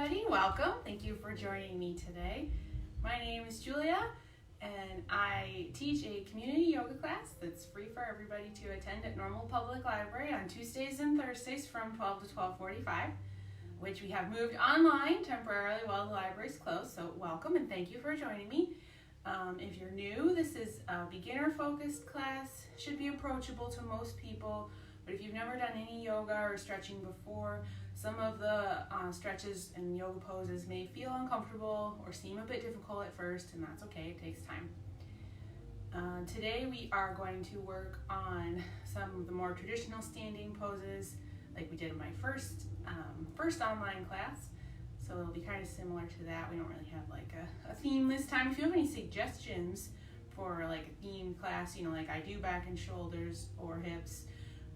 everybody. Welcome. Thank you for joining me today. My name is Julia, and I teach a community yoga class that's free for everybody to attend at Normal Public Library on Tuesdays and Thursdays from 12 to 12:45, which we have moved online temporarily while the library's closed. So welcome and thank you for joining me. If you're new, this is a beginner-focused class. Should be approachable to most people, but if you've never done any yoga or stretching before, some of the stretches and yoga poses may feel uncomfortable or seem a bit difficult at first, and that's okay, it takes time. Today we are going to work on some of the more traditional standing poses like we did in my first online class. So it'll be kind of similar to that. We don't really have like a theme this time. If you have any suggestions for like a themed class, like I do back and shoulders or hips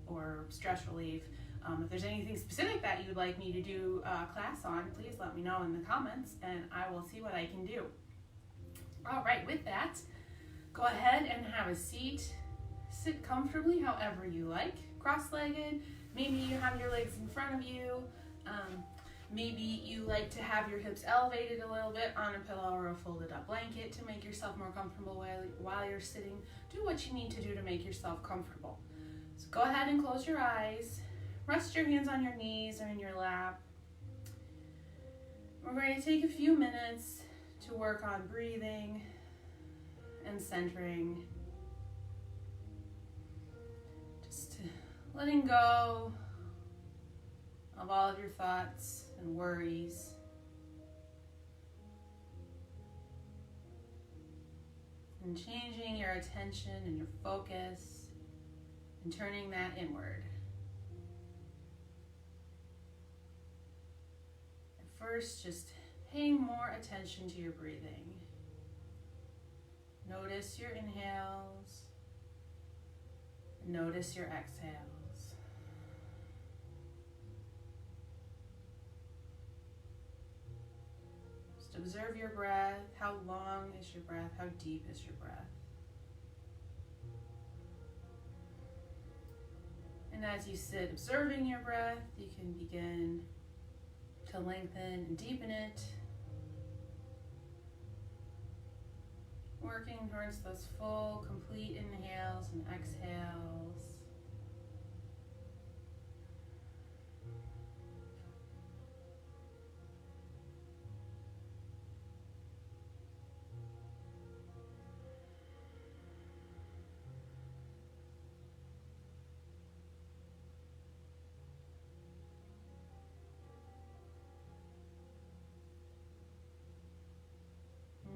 or stress relief, if there's anything specific that you'd like me to do a class on, please let me know in the comments and I will see what I can do. All right, with that, go ahead and have a seat. Sit comfortably however you like, cross-legged. Maybe you have your legs in front of you. Maybe you like to have your hips elevated a little bit on a pillow or a folded up blanket to make yourself more comfortable while you're sitting. Do what you need to do to make yourself comfortable. So go ahead and close your eyes. Rest your hands on your knees or in your lap. We're going to take a few minutes to work on breathing and centering. Just letting go of all of your thoughts and worries. And changing your attention and your focus and turning that inward. First, just paying more attention to your breathing. Notice your inhales. Notice your exhales. Just observe your breath. How long is your breath? How deep is your breath? And as you sit observing your breath, you can begin to lengthen and deepen it, working towards those full, complete inhales and exhales.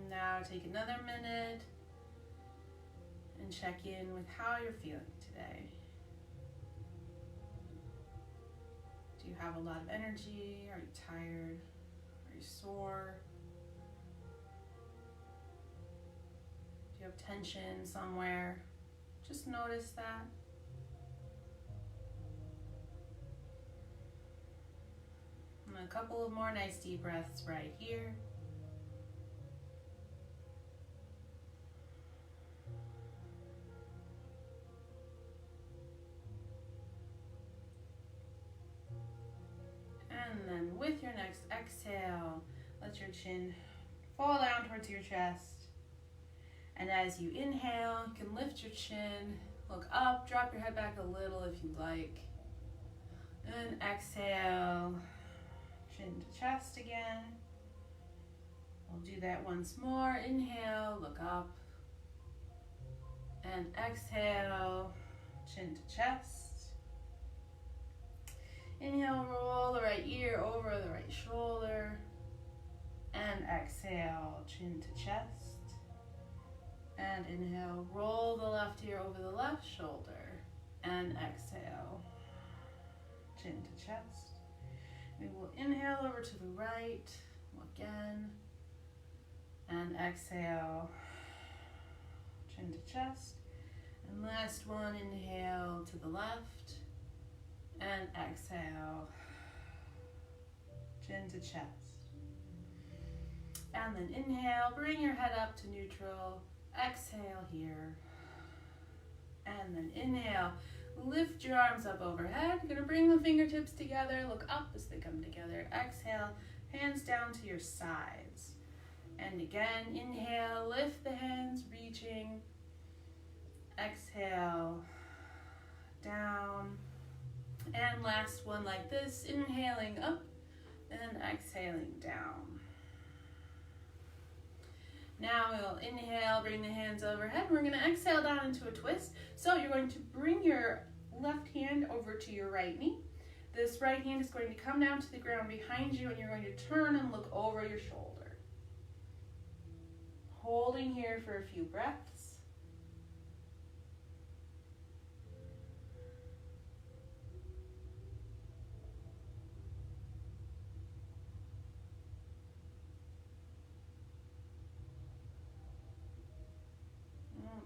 Now take another minute and check in with how you're feeling today. Do you have a lot of energy? Are you tired? Are you sore? Do you have tension somewhere? Just notice that. And a couple of more nice deep breaths right here. And then with your next exhale, let your chin fall down towards your chest. And as you inhale, you can lift your chin, look up, drop your head back a little if you'd like. And exhale, chin to chest again. We'll do that once more. Inhale, look up. And exhale, chin to chest. Inhale, roll the right ear over the right shoulder. And exhale, chin to chest. And inhale, roll the left ear over the left shoulder. And exhale, chin to chest. We will inhale over to the right, again. And exhale, chin to chest. And last one, inhale to the left. And exhale, chin to chest. And then inhale, bring your head up to neutral. Exhale here. And then inhale, lift your arms up overhead. You're going to bring the fingertips together. Look up as they come together. Exhale, Hands down to your sides. And again, inhale, lift the hands, reaching. Exhale, down. And last one like this, inhaling up and exhaling down. Now we'll inhale, bring the hands overhead. We're going to exhale down into a twist. So you're going to bring your left hand over to your right knee. This right hand is going to come down to the ground behind you, and you're going to turn and look over your shoulder. Holding here for a few breaths.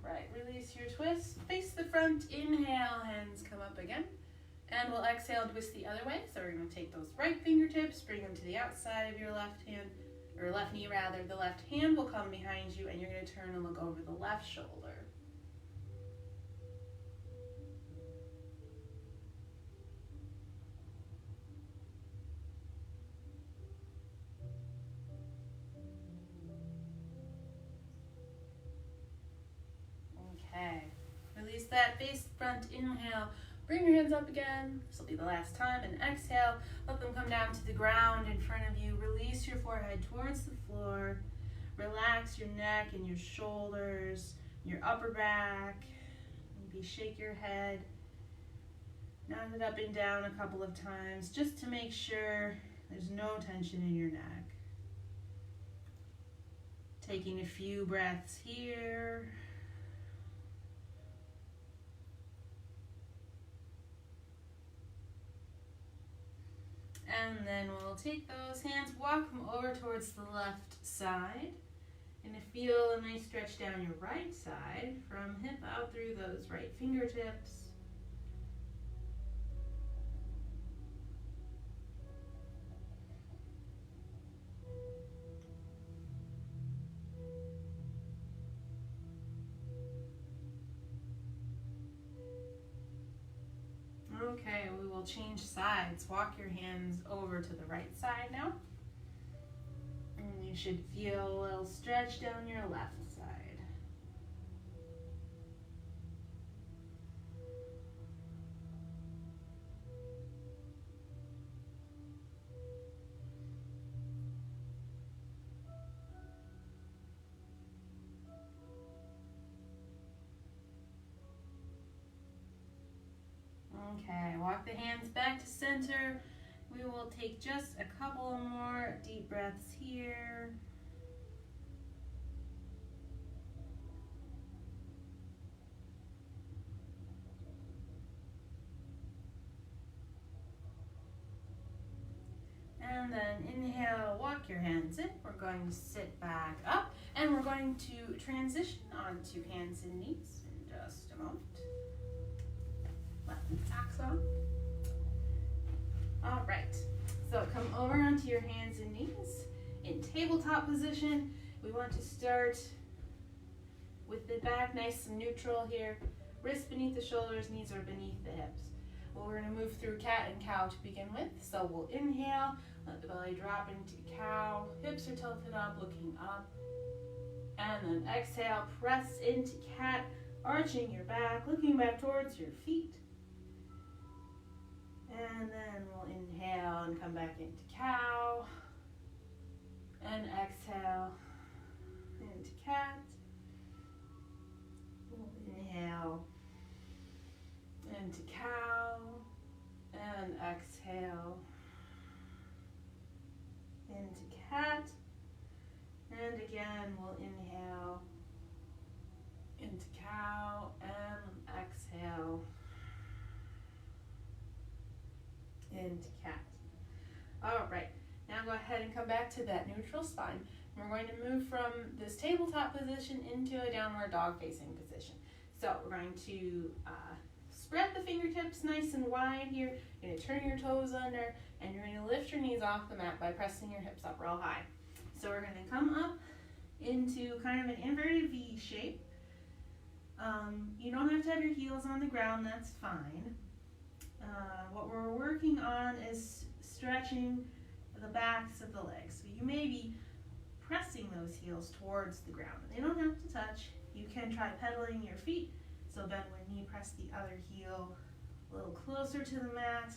Right, release your twist, face the front, inhale, hands come up again, and we'll exhale, twist the other way. So we're going to take those right fingertips, bring them to the outside of your left hand, or left knee rather. The left hand will come behind you, and you're going to turn and look over the left shoulder. Okay, release that face front, inhale, bring your hands up again. This will be the last time, and exhale, let them come down to the ground in front of you. Release your forehead towards the floor. Relax your neck and your shoulders, your upper back. Maybe shake your head. Nod it up and down a couple of times just to make sure there's no tension in your neck. Taking a few breaths here. And then we'll take those hands, walk them over towards the left side. And feel a nice stretch down your right side from hip out through those right fingertips. Okay, we will change sides. Walk your hands over to the right side now. And you should feel a little stretch down your left side. Okay, walk the hands back to center. We will take just a couple more deep breaths here. And then inhale, walk your hands in. We're going to sit back up, and we're going to transition onto hands and knees in just a moment. Left socks on. All right, so come over onto your hands and knees in tabletop position. We want to start with the back nice and neutral here. Wrists beneath the shoulders, knees are beneath the hips. Well, we're going to move through cat and cow to begin with. So we'll inhale, let the belly drop into cow. Hips are tilted up, looking up. And then exhale, press into cat, arching your back, looking back towards your feet. And then we'll inhale and come back into cow. And exhale into cat. We'll inhale into cow. And exhale into cat. And again, we'll inhale into cow and exhale into cat. All right, now go ahead and come back to that neutral spine. We're going to move from this tabletop position into a downward dog facing position. So we're going to spread the fingertips nice and wide here. You're going to turn your toes under, and you're going to lift your knees off the mat by pressing your hips up real high. So we're going to come up into kind of an inverted V shape. You don't have to have your heels on the ground, that's fine. What we're working on is stretching the backs of the legs. So you may be pressing those heels towards the ground. They don't have to touch. You can try pedaling your feet. So bend one knee, press the other heel a little closer to the mat.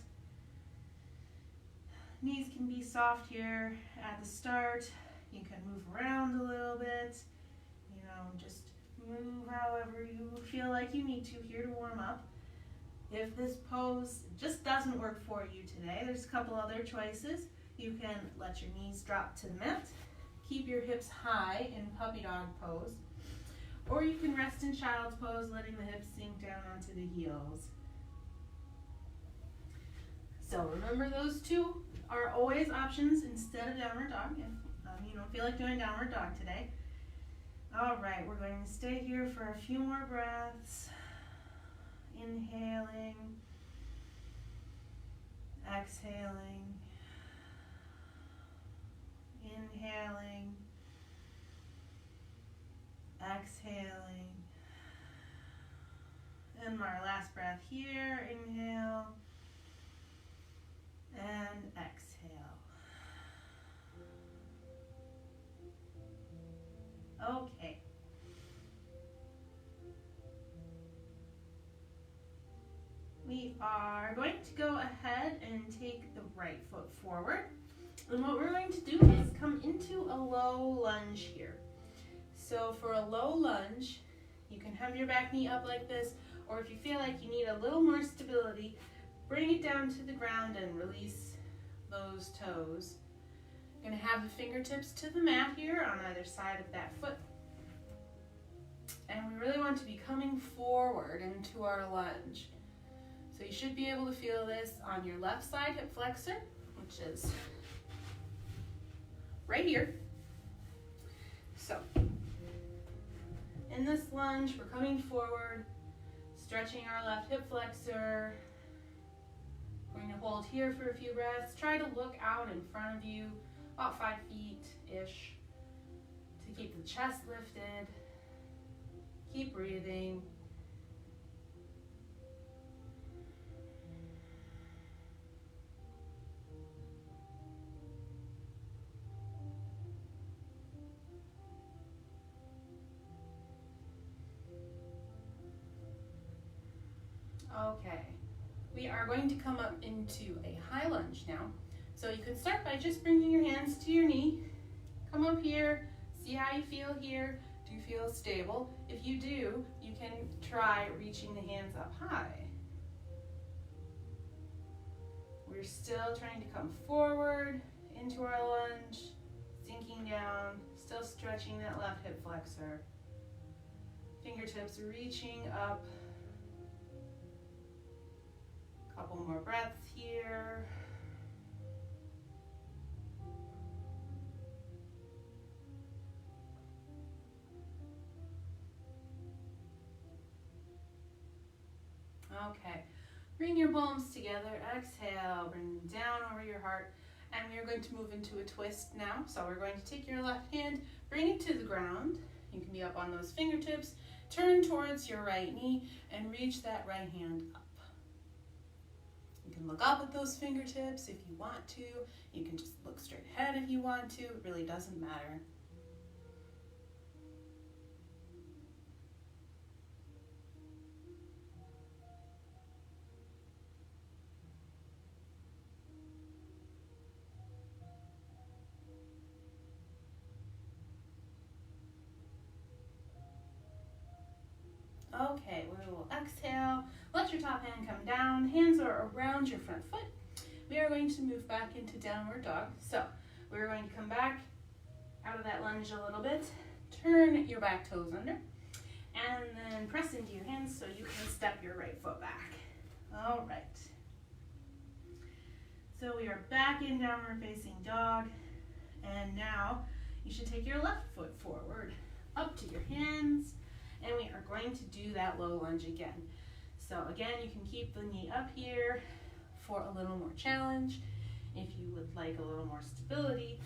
Knees can be soft here at the start. You can move around a little bit. Just move however you feel like you need to here to warm up. If this pose just doesn't work for you today, there's a couple other choices. You can let your knees drop to the mat. Keep your hips high in puppy dog pose. Or you can rest in child's pose, letting the hips sink down onto the heels. So remember, those two are always options instead of downward dog if you don't feel like doing downward dog today. All right, we're going to stay here for a few more breaths. Inhaling, exhaling, inhaling, exhaling. And our last breath here, inhale and exhale. Okay. We are going to go ahead and take the right foot forward. And what we're going to do is come into a low lunge here. So for a low lunge, you can have your back knee up like this, or if you feel like you need a little more stability, bring it down to the ground and release those toes. You're going to have the fingertips to the mat here on either side of that foot. And we really want to be coming forward into our lunge. So you should be able to feel this on your left side hip flexor, which is right here. So in this lunge, we're coming forward, stretching our left hip flexor. We're going to hold here for a few breaths. Try to look out in front of you, about 5 feet-ish, to keep the chest lifted. Keep breathing. Okay, we are going to come up into a high lunge now. So you can start by just bringing your hands to your knee. Come up here, see how you feel here. Do you feel stable? If you do, you can try reaching the hands up high. We're still trying to come forward into our lunge, sinking down, still stretching that left hip flexor. Fingertips reaching up. Couple more breaths here. Okay, bring your palms together, exhale, bring them down over your heart, and we are going to move into a twist now. So we're going to take your left hand, bring it to the ground. You can be up on those fingertips, turn towards your right knee, and reach that right hand up. You can look up at those fingertips if you want to. You can just look straight ahead if you want to. It really doesn't matter. Okay, we will exhale. Let your top hand come down. Hands are around your front foot. We are going to move back into downward dog. So we're going to come back out of that lunge a little bit. Turn your back toes under. And then press into your hands so you can step your right foot back. All right. So we are back in downward facing dog. And now you should take your left foot forward, up to your hands. And we are going to do that low lunge again. So again, you can keep the knee up here for a little more challenge. If you would like a little more stability,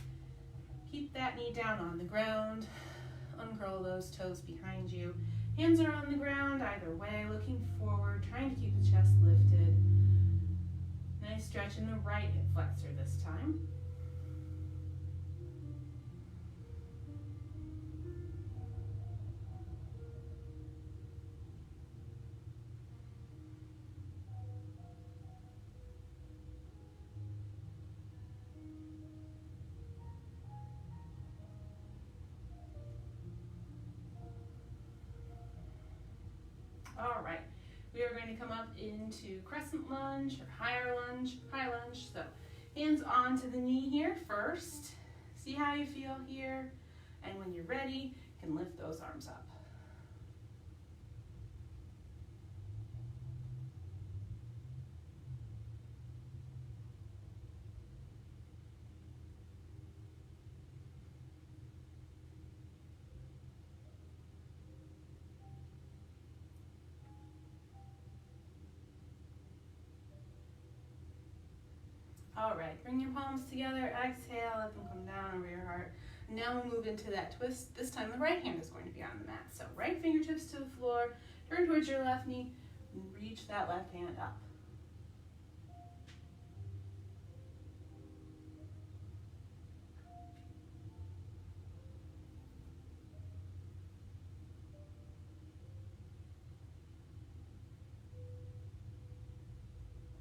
keep that knee down on the ground. Uncurl those toes behind you. Hands are on the ground either way, looking forward, trying to keep the chest lifted. Nice stretch in the right hip flexor this time. All right, we are going to come up into crescent lunge or high lunge. So hands onto the knee here first. See how you feel here. And when you're ready, you can lift those arms up. All right, bring your palms together, exhale, let them come down over your heart. Now we'll move into that twist. This time the right hand is going to be on the mat. So right fingertips to the floor, turn towards your left knee, and reach that left hand up.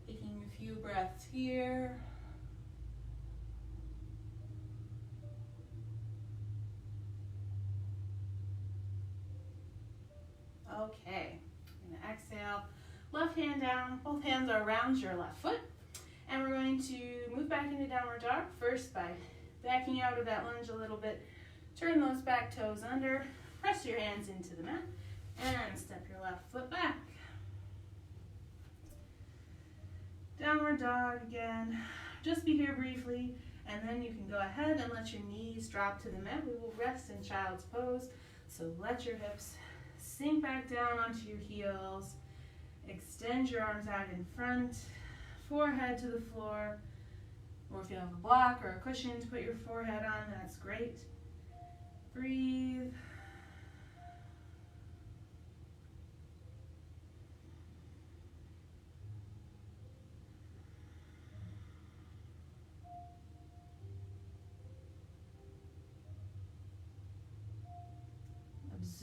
Taking a few breaths here. Okay, I'm going to exhale, left hand down, both hands are around your left foot, and we're going to move back into downward dog, first by backing out of that lunge a little bit, turn those back toes under, press your hands into the mat, and step your left foot back. Downward dog again, just be here briefly, and then you can go ahead and let your knees drop to the mat. We will rest in child's pose, so let your hips sink back down onto your heels. Extend your arms out in front, forehead to the floor. Or if you have a block or a cushion to put your forehead on, that's great. Breathe.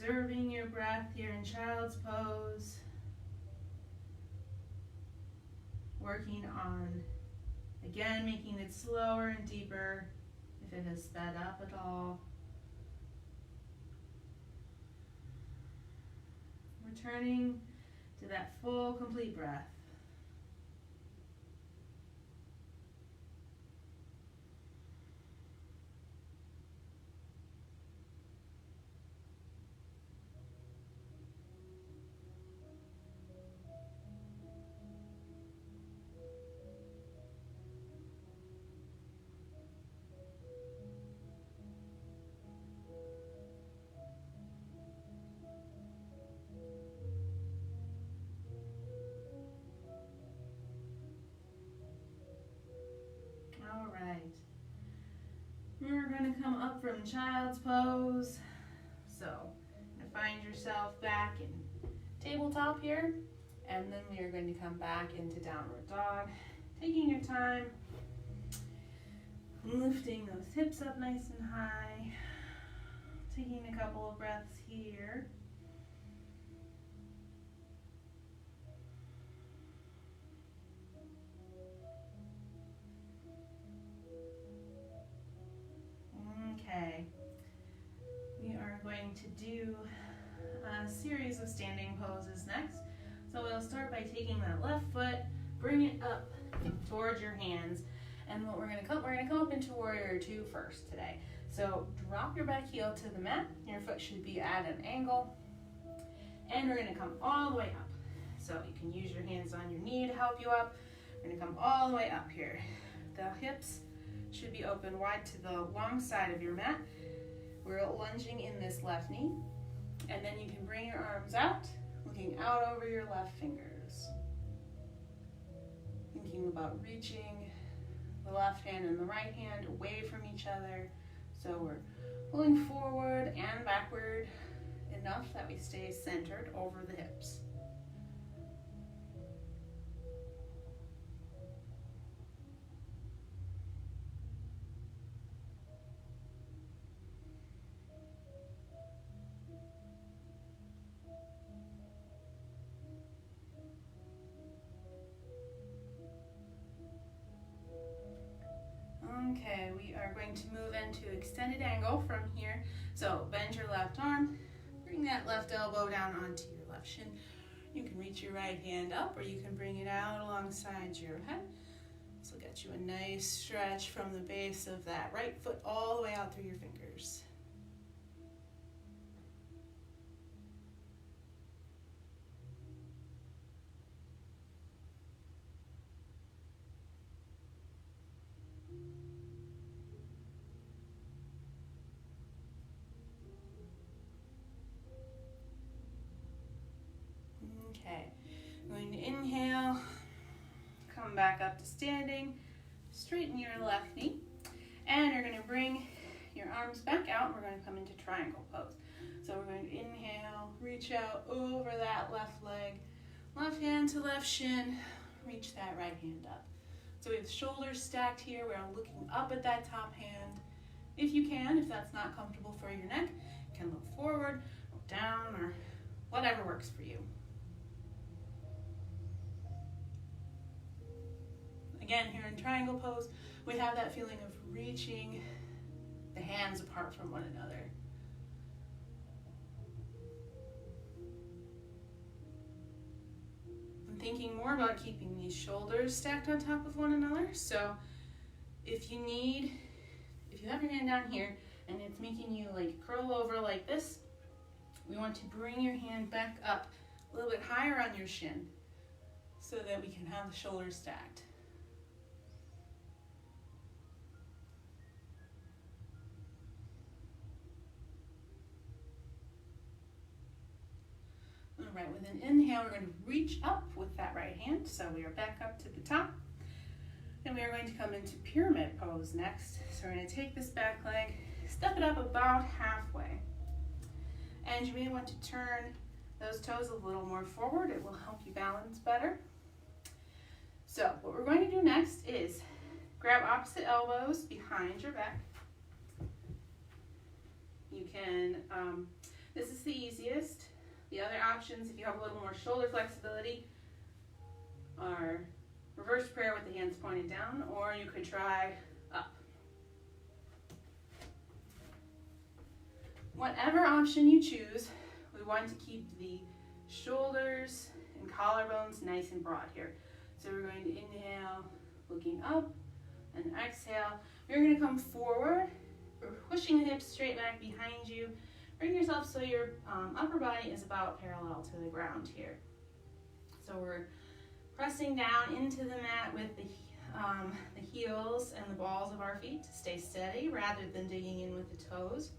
Observing your breath here in child's pose. Working on, again, making it slower and deeper if it has sped up at all. Returning to that full, complete breath. We're going to come up from child's pose. So, find yourself back in tabletop here, and then we are going to come back into downward dog. Taking your time, lifting those hips up nice and high. Taking a couple of breaths here. Okay, we are going to do a series of standing poses next. So we'll start by taking that left foot, bring it up towards your hands, and what we're going to come up into Warrior Two first today. So drop your back heel to the mat. Your foot should be at an angle, and we're going to come all the way up. So you can use your hands on your knee to help you up. We're going to come all the way up here. The hips should be open wide to the long side of your mat. We're lunging in this left knee, and then you can bring your arms out, looking out over your left fingers. Thinking about reaching the left hand and the right hand away from each other. So we're pulling forward and backward enough that we stay centered over the hips. Okay, we are going to move into extended angle from here. So bend your left arm, bring that left elbow down onto your left shin, You can reach your right hand up or you can bring it out alongside your head. This will get you a nice stretch from the base of that right foot all the way out through your fingers. Okay, I'm going to inhale, come back up to standing, straighten your left knee, and you're going to bring your arms back out, and we're going to come into triangle pose. So we're going to inhale, reach out over that left leg, left hand to left shin, reach that right hand up. So we have shoulders stacked here, we're looking up at that top hand. If you can, if that's not comfortable for your neck, you can look forward, look down, or whatever works for you. Again, here in triangle pose, we have that feeling of reaching the hands apart from one another. I'm thinking more about keeping these shoulders stacked on top of one another. So if you have your hand down here and it's making you like curl over like this, we want to bring your hand back up a little bit higher on your shin so that we can have the shoulders stacked. All right, with an inhale, we're going to reach up with that right hand. So we are back up to the top. And we are going to come into pyramid pose next. So we're going to take this back leg, step it up about halfway. And you may want to turn those toes a little more forward. It will help you balance better. So what we're going to do next is grab opposite elbows behind your back. You can, this is the easiest. The other options, if you have a little more shoulder flexibility, are reverse prayer with the hands pointed down, or you could try up. Whatever option you choose, we want to keep the shoulders and collarbones nice and broad here. So we're going to inhale, looking up, and exhale. We're going to come forward. We're pushing the hips straight back behind you. Bring yourself so your upper body is about parallel to the ground here. So we're pressing down into the mat with the heels and the balls of our feet to stay steady rather than digging in with the toes.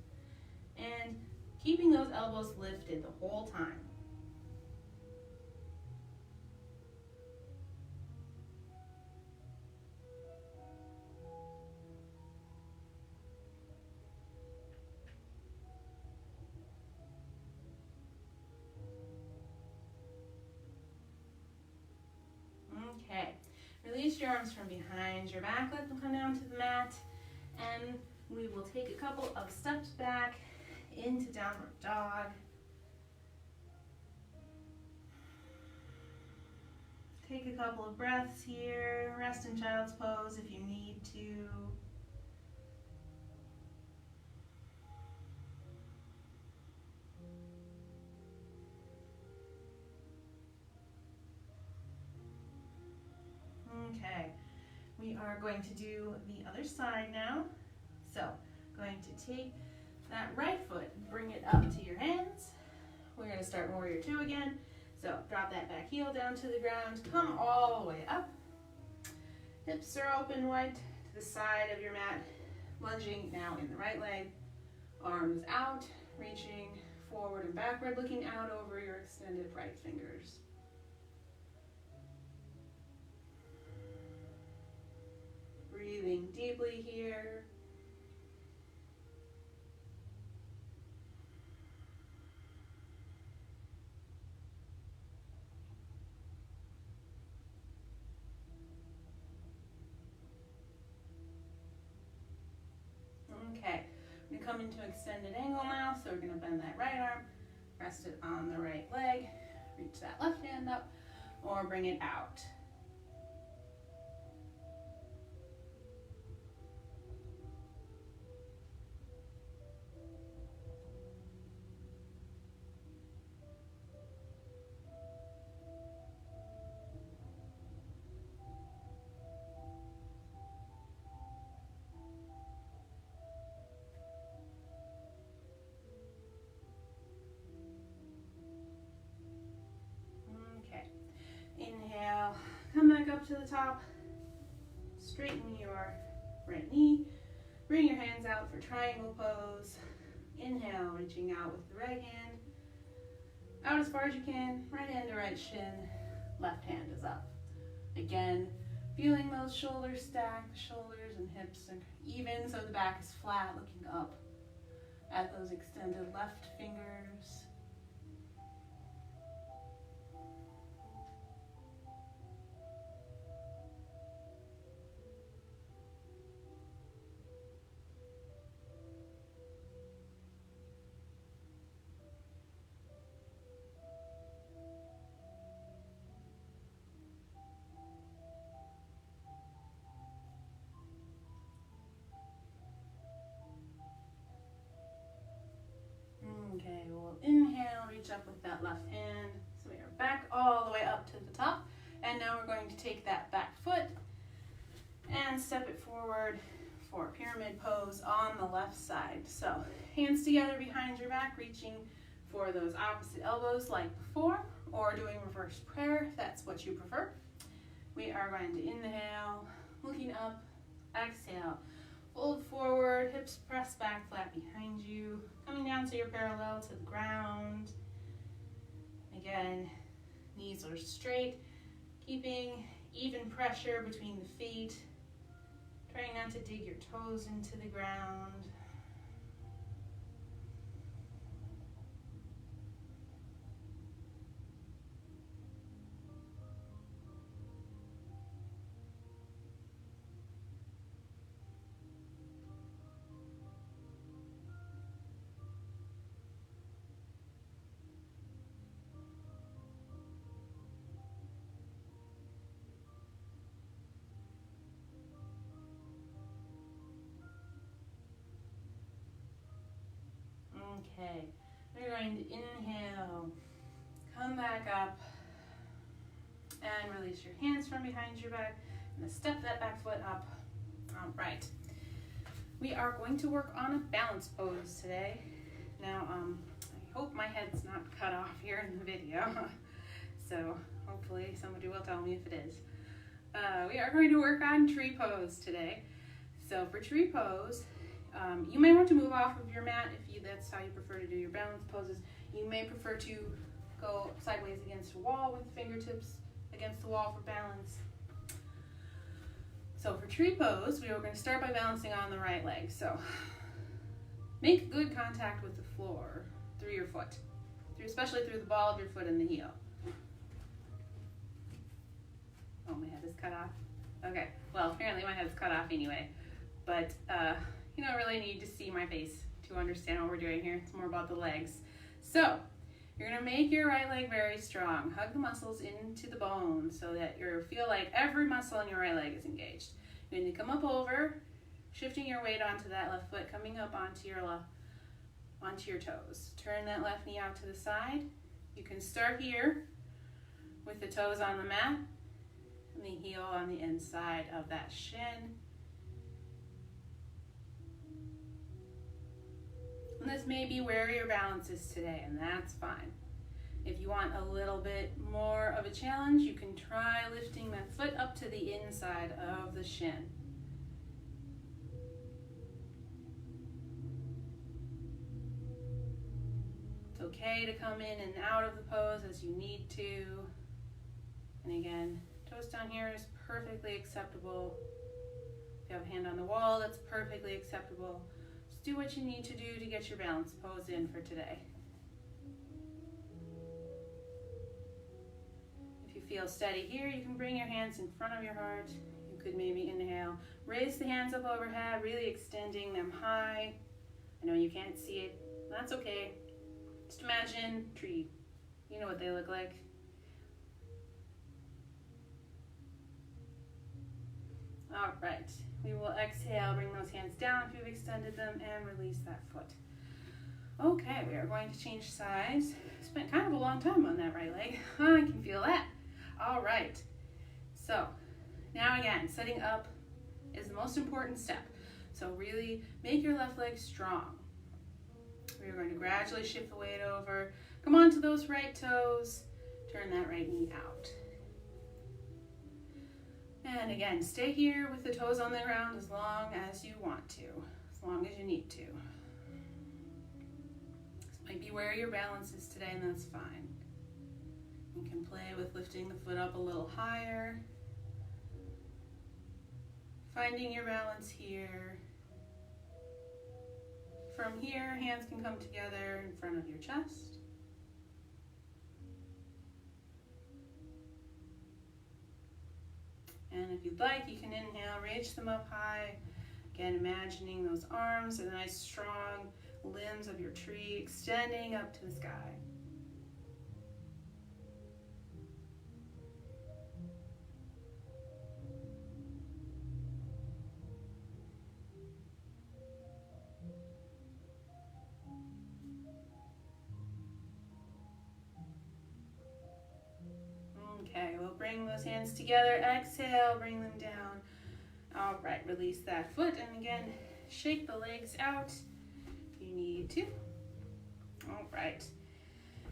And keeping those elbows lifted the whole time. Okay, release your arms from behind your back, let them come down to the mat, and we will take a couple of steps back into downward dog. Take a couple of breaths here, rest in child's pose if you need to. Okay, we are going to do the other side now. So, going to take that right foot, bring it up to your hands. We're going to start warrior two again. So, drop that back heel down to the ground, come all the way up. Hips are open wide to the side of your mat, lunging now in the right leg. Arms out, reaching forward and backward, looking out over your extended right fingers. Breathing deeply here. Okay, we're going to come into extended angle now, so we're going to bend that right arm, rest it on the right leg, reach that left hand up, or bring it out. to the top. Straighten your right knee. Bring your hands out for triangle pose. Inhale, reaching out with the right hand. Out as far as you can. Right hand to right shin. Left hand is up. Again, feeling those shoulders stacked. Shoulders and hips are even so the back is flat, looking up at those extended left fingers. Okay, we'll inhale, reach up with that left hand. So we are back all the way up to the top. And now we're going to take that back foot and step it forward for pyramid pose on the left side. So hands together behind your back, reaching for those opposite elbows like before, or doing reverse prayer if that's what you prefer. We are going to inhale, looking up, exhale. Fold forward, hips press back flat behind you, coming down so you're parallel to the ground. Again, knees are straight, keeping even pressure between the feet. Trying not to dig your toes into the ground. Okay, we're going to inhale, come back up, and release your hands from behind your back, and then step that back foot up. All right, we are going to work on a balance pose today. Now, I hope my head's not cut off here in the video, so hopefully somebody will tell me if it is. We are going to work on tree pose today. So for tree pose, you may want to move off of your mat if that's how you prefer to do your balance poses. You may prefer to go sideways against a wall with fingertips against the wall for balance. So for tree pose, we are going to start by balancing on the right leg. So make good contact with the floor through your foot, especially through the ball of your foot and the heel. Oh, my head is cut off. Okay, well, apparently my head is cut off anyway, but you don't really need to see my face to understand what we're doing here. It's more about the legs. So you're going to make your right leg very strong. Hug the muscles into the bone so that you feel like every muscle in your right leg is engaged. You're going to come up over, shifting your weight onto that left foot, coming up onto your toes. Turn that left knee out to the side. You can start here with the toes on the mat and the heel on the inside of that shin. And this may be where your balance is today, and that's fine. If you want a little bit more of a challenge, you can try lifting that foot up to the inside of the shin. It's okay to come in and out of the pose as you need to. And again, toes down here is perfectly acceptable. If you have a hand on the wall, that's perfectly acceptable. Just do what you need to do to get your balance pose in for today. If you feel steady here, you can bring your hands in front of your heart. You could maybe inhale, raise the hands up overhead, really extending them high. I know you can't see it, that's okay. Just imagine a tree. You know what they look like. All right, we will exhale, bring those hands down if you've extended them, and release that foot. Okay, we are going to change sides. Spent kind of a long time on that right leg. I can feel that. All right, so now again, setting up is the most important step. So really make your left leg strong. We're going to gradually shift the weight over. Come on to those right toes. Turn that right knee out. And again, stay here with the toes on the ground as long as you want to, as long as you need to. This might be where your balance is today, and that's fine. You can play with lifting the foot up a little higher, finding your balance here. From here, hands can come together in front of your chest. And if you'd like, you can inhale, reach them up high. Again, imagining those arms and the nice strong limbs of your tree extending up to the sky. Okay, we'll bring those hands together. Exhale, bring them down. All right, release that foot. And again, shake the legs out if you need to. All right.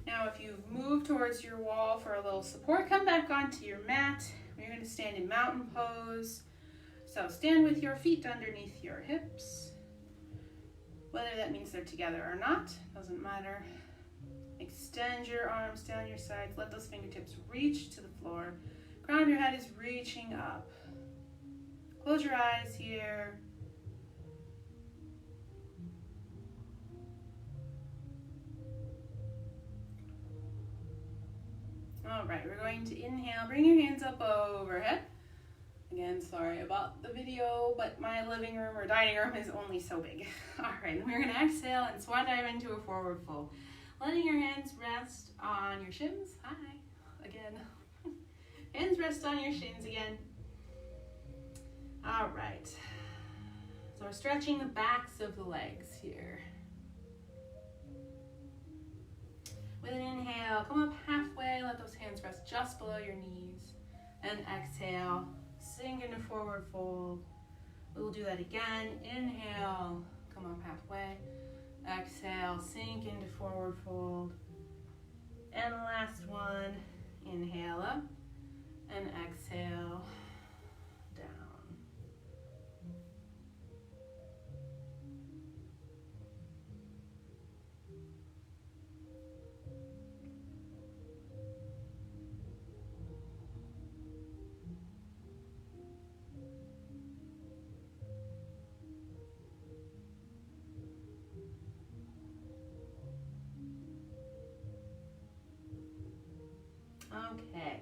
Now, if you've moved towards your wall for a little support, come back onto your mat. We're going to stand in mountain pose. So stand with your feet underneath your hips. Whether that means they're together or not, doesn't matter. Extend your arms down your sides. Let those fingertips reach to the floor. Crown of your head is reaching up. Close your eyes here. All right, we're going to inhale. Bring your hands up overhead. Again, sorry about the video, but my living room or dining room is only so big. All right, we're going to exhale and swan dive into a forward fold. Letting your hands rest on your shins. Hi, again. Hands rest on your shins again. All right. So we're stretching the backs of the legs here. With an inhale, come up halfway. Let those hands rest just below your knees. And exhale, sink into forward fold. We'll do that again. Inhale, come up halfway. Exhale, sink into forward fold. And the last one, inhale up and exhale down. Okay,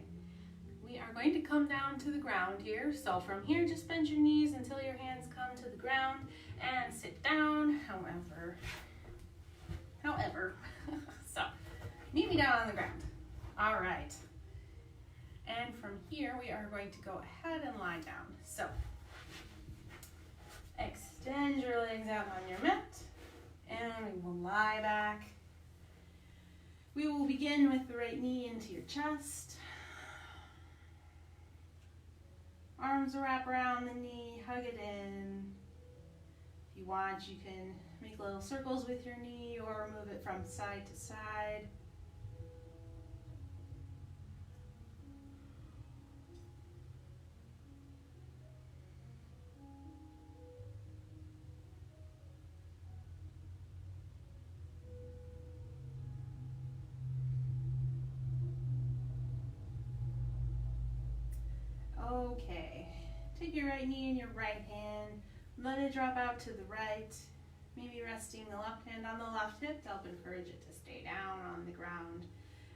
we are going to come down to the ground here. So from here, just bend your knees until your hands come to the ground and sit down. However, so meet me down on the ground. All right. And from here, we are going to go ahead and lie down. So extend your legs out on your mat and we will lie back. We will begin with the right knee into your chest. Arms wrap around the knee, hug it in. If you want, you can make little circles with your knee or move it from side to side. Okay, take your right knee in your right hand, let it drop out to the right, maybe resting the left hand on the left hip to help encourage it to stay down on the ground.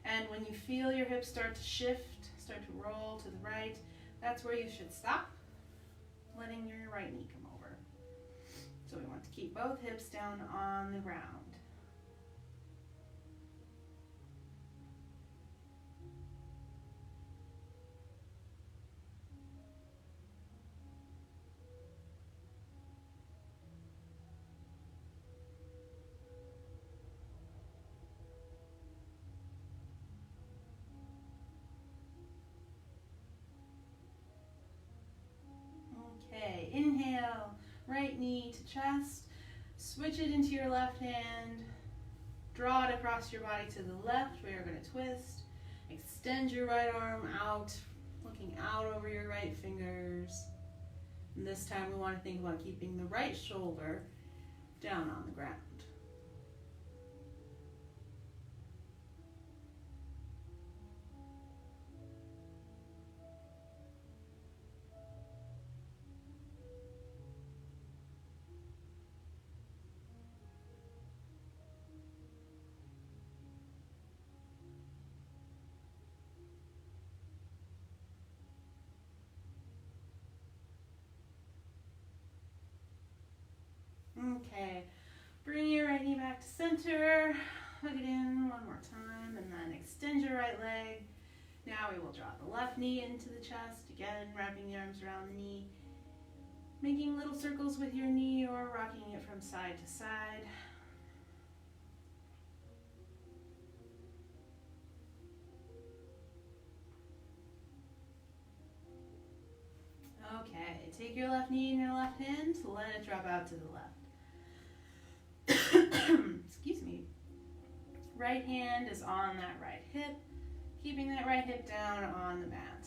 And when you feel your hips start to shift, start to roll to the right, that's where you should stop, letting your right knee come over. So we want to keep both hips down on the ground. Okay, inhale, right knee to chest, switch it into your left hand, draw it across your body to the left. We are going to twist, extend your right arm out looking out over your right fingers. And this time we want to think about keeping the right shoulder down on the ground. Okay, bring your right knee back to center, hug it in one more time, and then extend your right leg. Now we will draw the left knee into the chest, again wrapping the arms around the knee, making little circles with your knee or rocking it from side to side. Okay, take your left knee in your left hand, let it drop out to the left. Excuse me. Right hand is on that right hip, keeping that right hip down on the mat.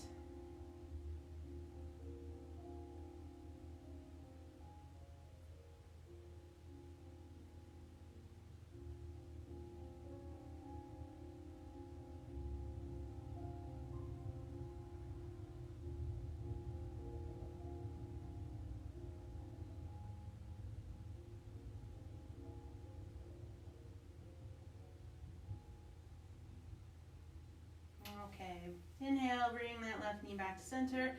Okay, inhale, bring that left knee back to center.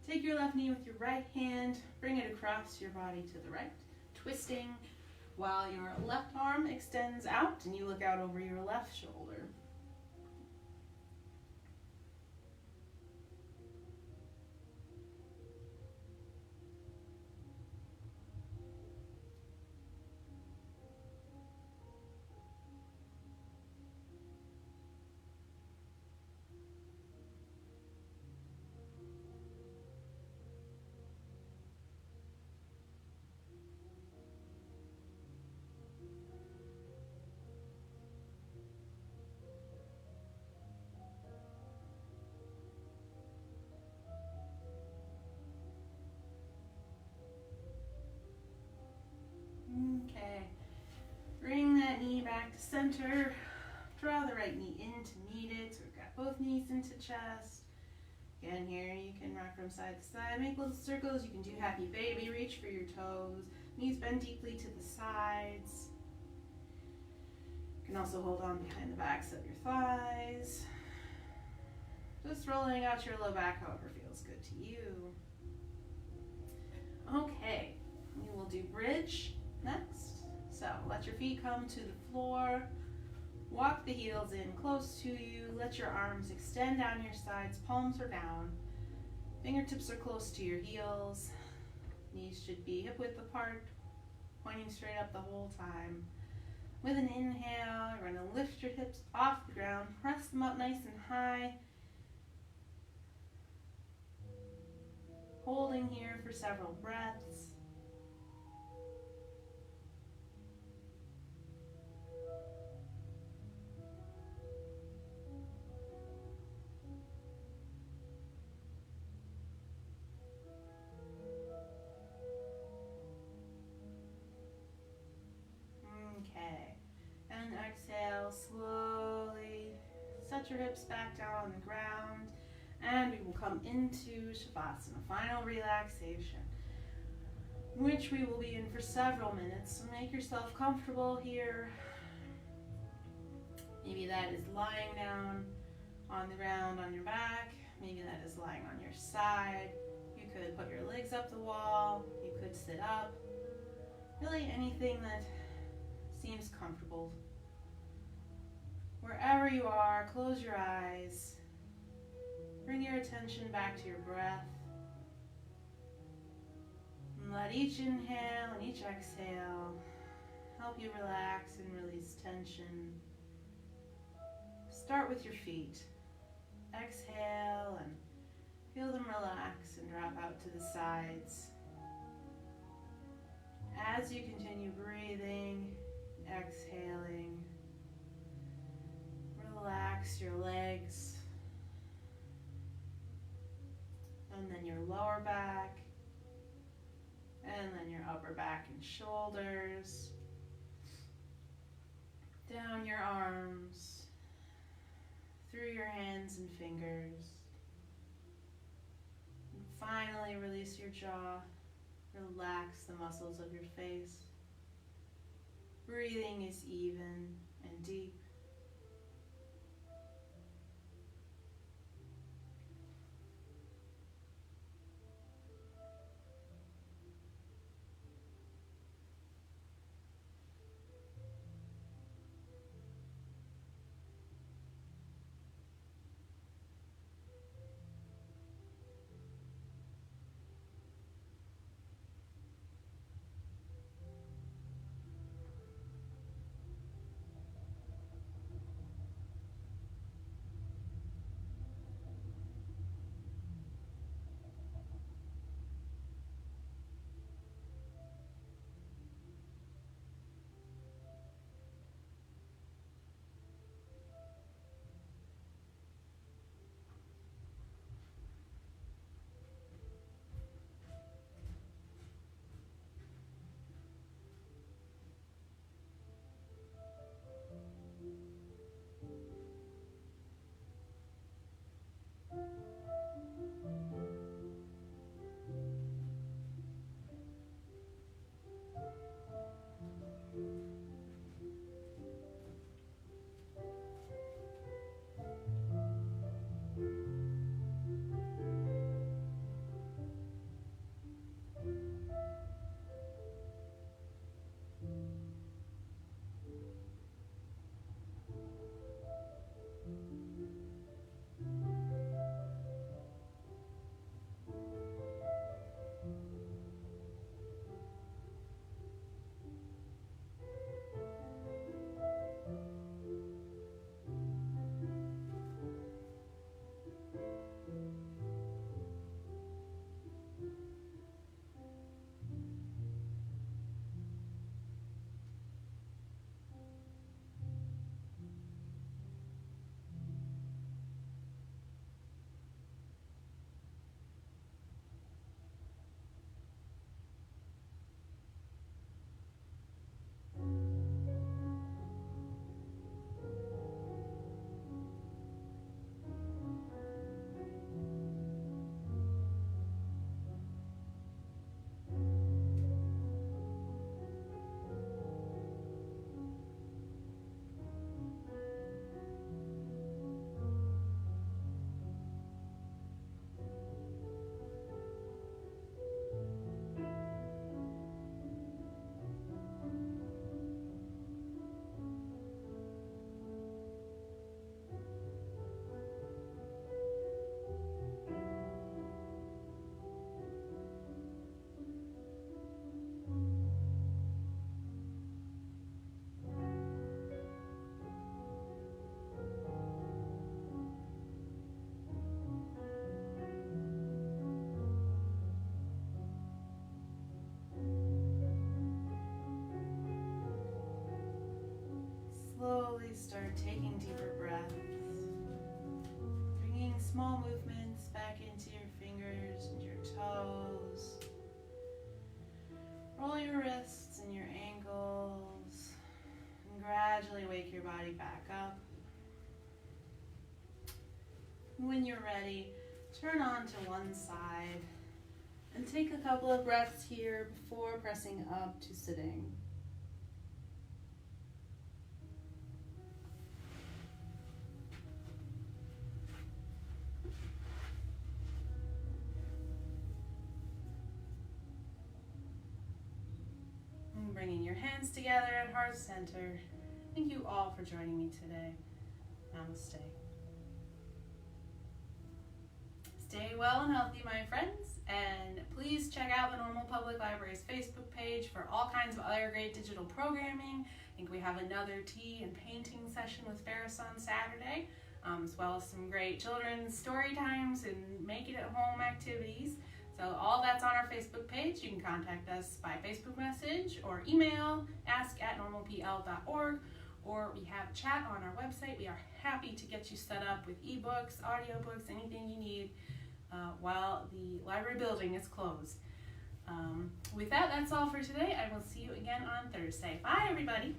Take your left knee with your right hand, bring it across your body to the right, twisting while your left arm extends out and you look out over your left shoulder. Okay, bring that knee back to center. Draw the right knee in to meet it. So we've got both knees into chest. Again, here you can rock from side to side. Make little circles. You can do happy baby. Reach for your toes. Knees bend deeply to the sides. You can also hold on behind the backs of your thighs. Just rolling out your low back however feels good to you. Okay, we will do bridge next. So let your feet come to the floor. Walk the heels in close to you. Let your arms extend down your sides. Palms are down. Fingertips are close to your heels. Knees should be hip width apart, pointing straight up the whole time. With an inhale, you're going to lift your hips off the ground. Press them up nice and high. Holding here for several breaths. Okay, and exhale slowly. Set your hips back down on the ground. And we will come into Savasana, final relaxation, which we will be in for several minutes. So make yourself comfortable here. Maybe that is lying down on the ground on your back. Maybe that is lying on your side. You could put your legs up the wall. You could sit up. Really anything that seems comfortable. Wherever you are, close your eyes. Bring your attention back to your breath. And let each inhale and each exhale help you relax and release tension. Start with your feet. Exhale and feel them relax and drop out to the sides. As you continue breathing, exhaling, relax your legs. back and shoulders, down your arms, through your hands and fingers. And finally, release your jaw. Relax the muscles of your face. Breathing is even and deep. Slowly start taking deeper breaths, bringing small movements back into your fingers and your toes. Roll your wrists and your ankles, and gradually wake your body back up. When you're ready, turn on to one side and take a couple of breaths here before pressing up to sitting. Bringing your hands together at heart center. Thank you all for joining me today. Namaste. Stay well and healthy, my friends, and please check out the Normal Public Library's Facebook page for all kinds of other great digital programming. I think we have another tea and painting session with Ferris on Saturday, as well as some great children's story times and make it at home activities. So all that's on our Facebook page. You can contact us by Facebook message or email, ask@normalpl.org, or we have a chat on our website. We are happy to get you set up with ebooks, audiobooks, anything you need while the library building is closed. With that, that's all for today. I will see you again on Thursday. Bye, everybody.